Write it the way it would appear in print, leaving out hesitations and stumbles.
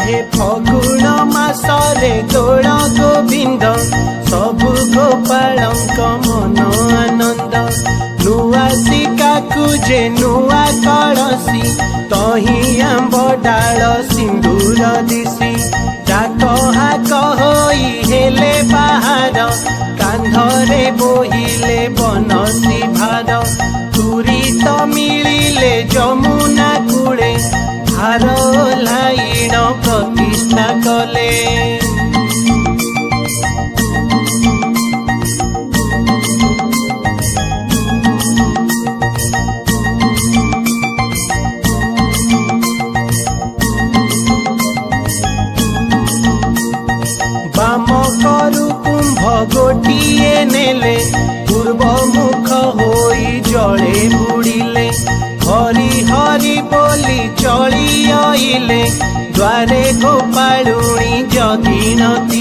हे फगुण मासरे दोल गोविंद सबु गोपालक मन आनंद नुआ शिकाकु जे नुआ कलसी तही आंब डाल सिंदूर दिशी डाक हाक होई हेले बाहर कांधरे बोहिले बनसी भार तुरी तो मिलिले जमुना कूले भार लाइन प्रतिष्ठा कले बाम करु कुंभ गोटिए नेले पूर्व मुख होई जले बुड़िले हरि हरि बोली चली आइले द्वारे गोपालुणी जगिनती